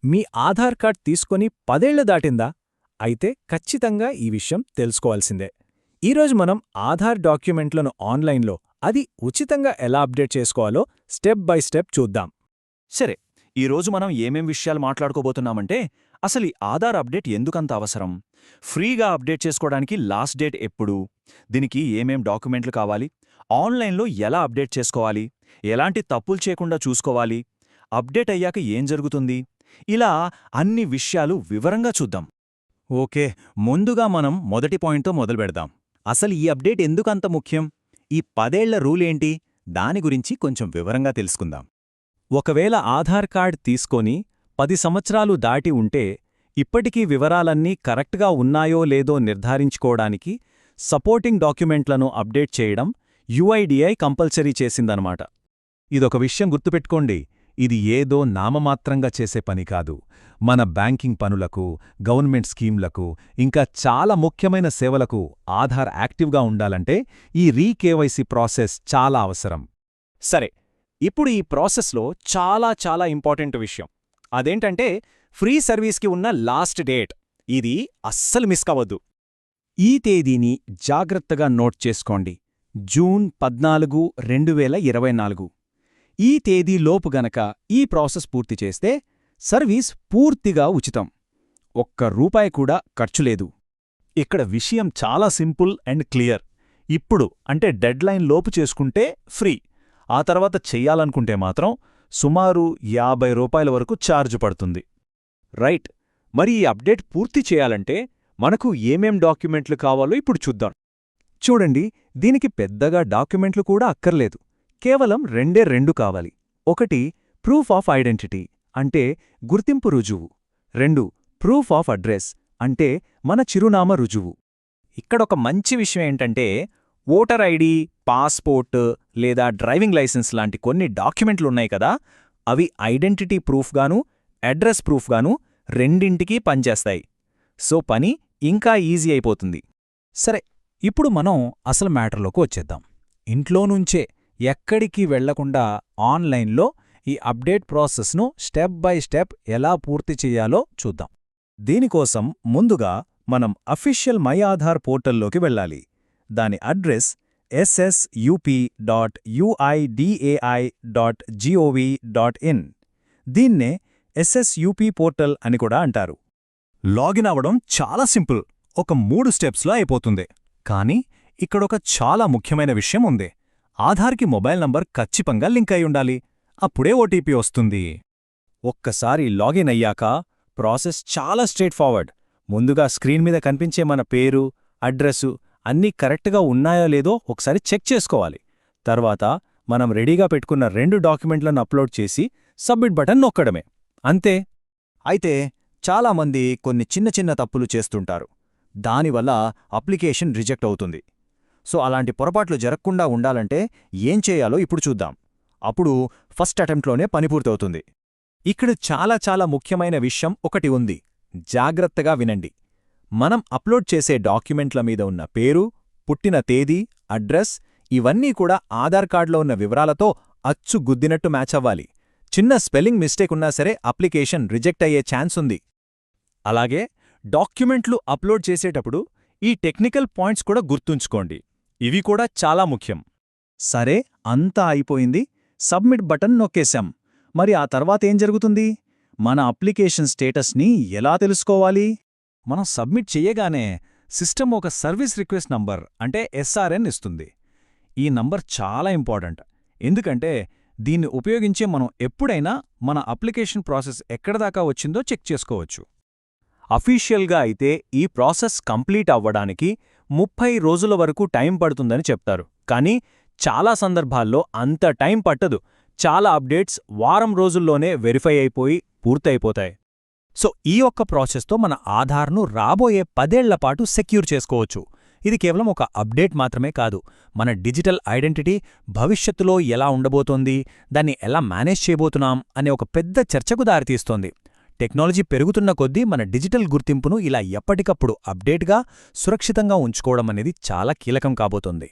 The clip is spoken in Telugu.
మీ ఆధార్ కార్డ్ తీసుకొని 10 ఏళ్లు దాటిందా? అయితే ఖచ్చితంగా ఈ విషయం తెలుసుకోవాల్సిందే. ఈరోజు మనం ఆధార్ డాక్యుమెంట్లను ఆన్లైన్లో, అది ఉచితంగా ఎలా అప్డేట్ చేసుకోవాలో స్టెప్ బై స్టెప్ చూద్దాం. సరే, ఈరోజు మనం ఏమేం విషయాలు మాట్లాడుకోబోతున్నామంటే, అసలు ఈ ఆధార్ అప్డేట్ ఎందుకంత అవసరం, ఫ్రీగా అప్డేట్ చేసుకోవడానికి లాస్ట్ డేట్ ఎప్పుడు, దీనికి ఏమేం డాక్యుమెంట్లు కావాలి, ఆన్లైన్లో ఎలా అప్డేట్ చేసుకోవాలి, ఎలాంటి తప్పులు చేయకుండా చూసుకోవాలి, అప్డేట్ అయ్యాక ఏం జరుగుతుంది, ఇలా అన్ని విషయాలు వివరంగా చూద్దాం. ఓకే, ముందుగా మనం మొదటి పాయింట్తో మొదలుపెడదాం. అసలు ఈ అప్డేట్ ఎందుకంత ముఖ్యం? ఈ 10 ఏళ్ల రూల్ ఏంటి? దాని గురించి కొంచెం వివరంగా తెలుసుకుందాం. ఒకవేళ ఆధార్ కార్డ్ తీసుకొని 10 సంవత్సరాలు దాటి ఉంటే, ఇప్పటికీ వివరాలన్నీ కరెక్ట్గా ఉన్నాయో లేదో నిర్ధారించుకోవడానికి సపోర్టింగ్ డాక్యుమెంట్లను అప్డేట్ చేయడం యుఐడిఐ కంపల్సరీ చేసిందనమాట. ఇదొక విషయం గుర్తుపెట్టుకోండి, ఇది ఏదో నామమాత్రంగా చేసే పని కాదు. మన బ్యాంకింగ్ పనులకు, గవర్నమెంట్ స్కీమ్లకు, ఇంకా చాలా ముఖ్యమైన సేవలకు ఆధార్ యాక్టివ్గా ఉండాలంటే ఈ రీకేవైసీ ప్రాసెస్ చాలా అవసరం. సరే, ఇప్పుడు ఈ ప్రాసెస్లో చాలా ఇంపార్టెంట్ విషయం అదేంటంటే ఫ్రీ సర్వీస్కి ఉన్న లాస్ట్ డేట్. ఇది అస్సలు మిస్ కావద్దు. ఈ తేదీని జాగ్రత్తగా నోట్ చేసుకోండి. జూన్ 14, 2024. ఈ తేదీలోపు గనక ఈ ప్రాసెస్ పూర్తి చేస్తే సర్వీస్ పూర్తిగా ఉచితం. ఒక్క రూపాయి కూడా ఖర్చులేదు. ఇక్కడ విషయం చాలా సింపుల్ అండ్ క్లియర్. ఇప్పుడు అంటే డెడ్లైన్ లోపు చేసుకుంటే ఫ్రీ. ఆ తర్వాత చెయ్యాలనుకుంటే మాత్రం సుమారు 50 రూపాయల వరకు ఛార్జ్ పడుతుంది. రైట్. మరి ఈ అప్డేట్ పూర్తి చేయాలంటే మనకు ఏమేం డాక్యుమెంట్లు కావాలో ఇప్పుడు చూద్దాం. చూడండి, దీనికి పెద్దగా డాక్యుమెంట్లు కూడా అక్కర్లేదు. కేవలం రెండు కావాలి. ఒకటి ప్రూఫ్ ఆఫ్ ఐడెంటిటీ, అంటే గుర్తింపు రుజువు. 2 ప్రూఫ్ ఆఫ్ అడ్రస్, అంటే మన చిరునామా రుజువు. ఇక్కడొక మంచి విషయం ఏంటంటే ఓటర్ ఐడి, పాస్పోర్ట్ లేదా డ్రైవింగ్ లైసెన్స్ లాంటి కొన్ని డాక్యుమెంట్లున్నాయి కదా, అవి ఐడెంటిటీ ప్రూఫ్గాను, అడ్రస్ ప్రూఫ్గాను రెండింటికీ పనిచేస్తాయి. సో పని ఇంకా ఈజీ అయిపోతుంది. సరే, ఇప్పుడు మనం అసలు మ్యాటర్లోకి వచ్చేద్దాం. ఇంట్లో నుంచే ఎక్కడికి వెళ్లకుండా ఆన్లైన్లో ఈ అప్డేట్ ప్రాసెస్ను స్టెప్ బై స్టెప్ ఎలా పూర్తి చెయ్యాలో చూద్దాం. దీనికోసం ముందుగా మనం అఫీషియల్ మై ఆధార్ పోర్టల్లోకి వెళ్ళాలి. దాని అడ్రస్ ssUP.uidai.gov.in. దీన్నే SSUP పోర్టల్ అని కూడా అంటారు. లాగిన్ అవ్వడం చాలా సింపుల్, ఒక 3 స్టెప్స్లో అయిపోతుంది. కానీ ఇక్కడొక చాలా ముఖ్యమైన విషయం ఉంది. ఆధార్కి మొబైల్ నంబర్ ఖచ్చితంగా లింక్ అయి ఉండాలి. అప్పుడే ఓటీపీ వస్తుంది. ఒక్కసారి లాగిన్ అయ్యాక ప్రాసెస్ చాలా స్ట్రెయిట్ ఫార్వర్డ్. ముందుగా స్క్రీన్ మీద కనిపించే మన పేరు, అడ్రస్సు అన్నీ కరెక్ట్గా ఉన్నాయో లేదో ఒకసారి చెక్ చేసుకోవాలి. తర్వాత మనం రెడీగా పెట్టుకున్న 2 డాక్యుమెంట్లను అప్లోడ్ చేసి సబ్మిట్ బటన్ నొక్కడమే. అంతే. అయితే చాలామంది కొన్ని చిన్న తప్పులు చేస్తుంటారు. దానివల్ల అప్లికేషన్ రిజెక్ట్ అవుతుంది. సో అలాంటి పొరపాట్లు జరగకుండా ఉండాలంటే ఏం చేయాలో ఇప్పుడు చూద్దాం. అప్పుడు ఫస్ట్ అటెంప్ట్లోనే పని పూర్తవుతుంది. ఇక్కడ చాలా ముఖ్యమైన విషయం ఒకటి ఉంది. జాగ్రత్తగా వినండి. మనం అప్లోడ్ చేసే డాక్యుమెంట్ల మీద ఉన్న పేరు, పుట్టిన తేదీ, అడ్రస్ ఇవన్నీ కూడా ఆధార్ కార్డులో ఉన్న వివరాలతో అచ్చు గుద్దినట్టు మ్యాచ్ అవ్వాలి. చిన్న స్పెల్లింగ్ మిస్టేక్ ఉన్నా సరే అప్లికేషన్ రిజెక్ట్ అయ్యే ఛాన్స్ ఉంది. అలాగే డాక్యుమెంట్లు అప్లోడ్ చేసేటప్పుడు ఈ టెక్నికల్ పాయింట్స్ కూడా గుర్తుంచుకోండి. ఇవి కూడా చాలా ముఖ్యం. సరే, అంతా అయిపోయింది. సబ్మిట్ బటన్ నొక్కేశాం. మరి ఆ తర్వాతేం జరుగుతుంది? మన అప్లికేషన్ స్టేటస్ని ఎలా తెలుసుకోవాలి? మనం సబ్మిట్ చెయ్యగానే సిస్టమ్ ఒక సర్వీస్ రిక్వెస్ట్ నంబర్ అంటే SRN ఇస్తుంది. ఈ నంబర్ చాలా ఇంపార్టెంట్. ఎందుకంటే దీన్ని ఉపయోగించే మనం ఎప్పుడైనా మన అప్లికేషన్ ప్రాసెస్ ఎక్కడదాకా వచ్చిందో చెక్ చేసుకోవచ్చు. అఫీషియల్గా అయితే ఈ ప్రాసెస్ కంప్లీట్ అవ్వడానికి 30 రోజుల వరకు టైం పడుతుందని చెప్తారు. కానీ చాలా సందర్భాల్లో అంత టైం పట్టదు. చాలా అప్డేట్స్ వారం రోజుల్లోనే వెరిఫై అయిపోయి పూర్తయిపోతాయి. సో ఈ ఒక్క ప్రాసెస్తో మన ఆధార్ను రాబోయే 10 ఏళ్ల పాటు సెక్యూర్ చేసుకోవచ్చు. ఇది కేవలం ఒక అప్డేట్ మాత్రమే కాదు, మన డిజిటల్ ఐడెంటిటీ భవిష్యత్తులో ఎలా ఉండబోతోంది, దాన్ని ఎలా మేనేజ్ చేయబోతున్నాం అనే ఒక పెద్ద చర్చకు దారితీస్తోంది. టెక్నాలజీ పెరుగుతున్న కొద్దీ మన డిజిటల్ గుర్తింపును ఇలా ఎప్పటికప్పుడు అప్డేట్గా, సురక్షితంగా ఉంచుకోవడం అనేది చాలా కీలకం కాబోతోంది.